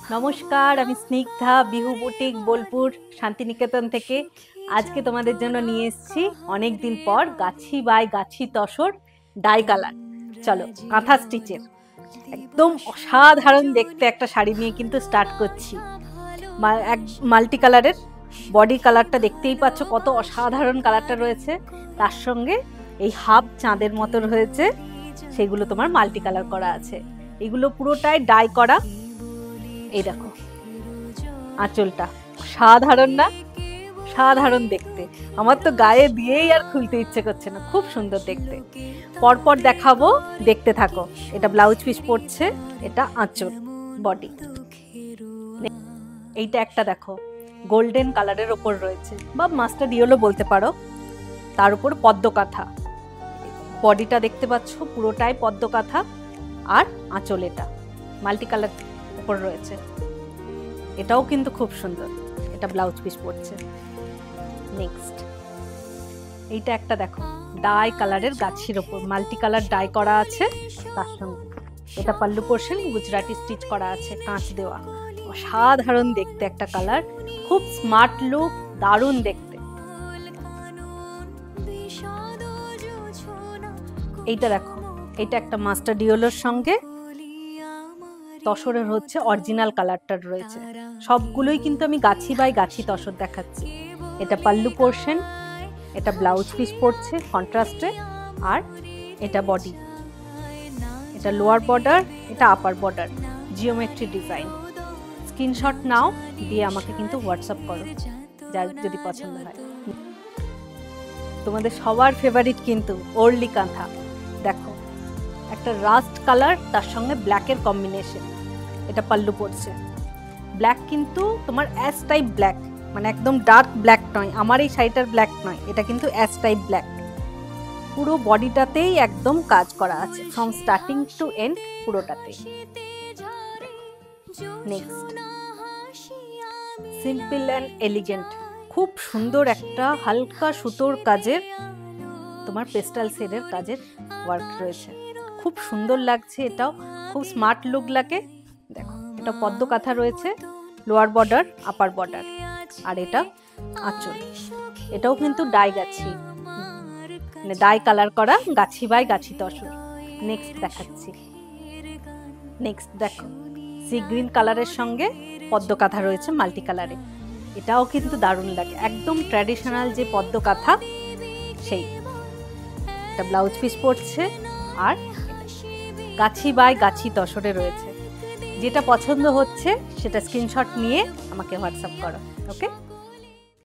নমস্কার, আমি স্নিগ্ধা বিহু বুটিক বোলপুর শান্তিনিকেতন থেকে। আজকে তোমাদের জন্য নিয়ে এসেছি অনেক দিন পর গাছি by Gachhi tussar die colour. চলো, কাঁথা স্টিচের একদম অসাধারণ দেখতে একটা শাড়ি নিয়ে কিন্তু স্টার্ট করছি। এক মাল্টি কালারের বডি কালারটা দেখতেই পাচ্ছ, কত অসাধারণ কালারটা রয়েছে। তার সঙ্গে এই হাফ চাঁদের মতো রয়েছে, সেগুলো তোমার মাল্টি কালার করা আছে। এগুলো পুরোটাই ডাই করা। এই দেখো আঁচলটা, সাধারণ না? সাধারণ দেখতে, আমার তো গায়ে দিয়েই আর খুলতে ইচ্ছে করছে না, খুব সুন্দর দেখতে। পরপর দেখাবো, দেখতে থাকো। এটা ব্লাউজ পিস পড়ছে, এটা আঁচল, বডি। এইটা একটা দেখো, গোল্ডেন কালারের ওপর রয়েছে, বা মাস্টার্ড ইয়েলো বলতে পারো। তার উপর পদ্ম কাঁথা, বডিটা দেখতে পাচ্ছ পুরোটাই পদ্ম কাঁথা। আর আঁচল এটা মাল্টি কালার উপর রয়েছে, এটাও কিন্তু খুব সুন্দর। এটা ব্লাউজ পিস পড়ছে। নেক্সট এইটা একটা দেখো, ডাই কালারের গাছির ওপর মাল্টি কালার ডাই করা আছে। তার সঙ্গে এটা পাল্লু পোর্শন, গুজরাটি স্টিচ করা আছে, কাঁচ দেওয়া। অসাধারণ দেখতে একটা কালার, খুব স্মার্ট লুক, দারুণ দেখতে। এইটা দেখো, এটা একটা মাস্টার্ড ইয়েলোর সঙ্গে তসরের হচ্ছে অরিজিনাল কালারটা রয়েছে। সবগুলোই কিন্তু আমি গাছি বাই গাছি তসর দেখাচ্ছি। এটা পাল্লু পোর্শন, এটা ব্লাউজ পিস পড়ছে কন্ট্রাস্টে, আর এটা বডি। এটা লোয়ার বর্ডার, এটা upper border, geometry design. Screenshot নাও, দিয়ে আমাকে কিন্তু হোয়াটসঅ্যাপ করো যার যদি পছন্দ হয়। তোমাদের সবার ফেভারিট কিন্তু ওরলি কাঁথা। দেখো, একটা রাস্ট কালার, তার সঙ্গে ব্ল্যাকের কম্বিনেশন। এটা পাল্লু পড়ছে, ব্ল্যাক কিন্তু তোমার অ্যাশ টাইপ ব্ল্যাক, মানে একদম ডার্ক ব্ল্যাক নয়। আমার এই শাড়িটার ব্ল্যাক নয়, এটা কিন্তু অ্যাশ টাইপ ব্ল্যাক। পুরো বডিটাতেই একদম কাজ করা আছে, ফ্রম স্টার্টিং টু এন্ড পুরোটাতে। নেক্সট সিম্পল অ্যান্ড এলিগেন্ট, খুব সুন্দর একটা হালকা সুতোর কাজের, তোমার পেস্টাল শেডের কাজের ওয়ার্ক রয়েছে, খুব সুন্দর লাগছে। এটাও খুব স্মার্ট লুক লাগে। দেখো, এটা পদ্ম কাঁথা রয়েছে, লোয়ার বর্ডার আপার বর্ডার, আর এটা আঁচল। এটাও কিন্তু ডাই গাছি, মানে ডাই কালার করা গাছি বাই গাছি তসর। নেক্সট দেখাচ্ছি। নেক্সট দেখো, সি গ্রিন কালারের সঙ্গে পদ্ম কাঁথা রয়েছে মাল্টি কালারে। এটাও কিন্তু দারুণ লাগে, একদম ট্র্যাডিশনাল যে পদ্ম কাঁথা সেই। এটা ব্লাউজ পিস পড়ছে, আর গাছি বাই গাছি তসরে রয়েছে। যেটা পছন্দ হচ্ছে সেটা স্ক্রিনশট নিয়ে আমাকে হোয়াটসঅ্যাপ করো। ওকে।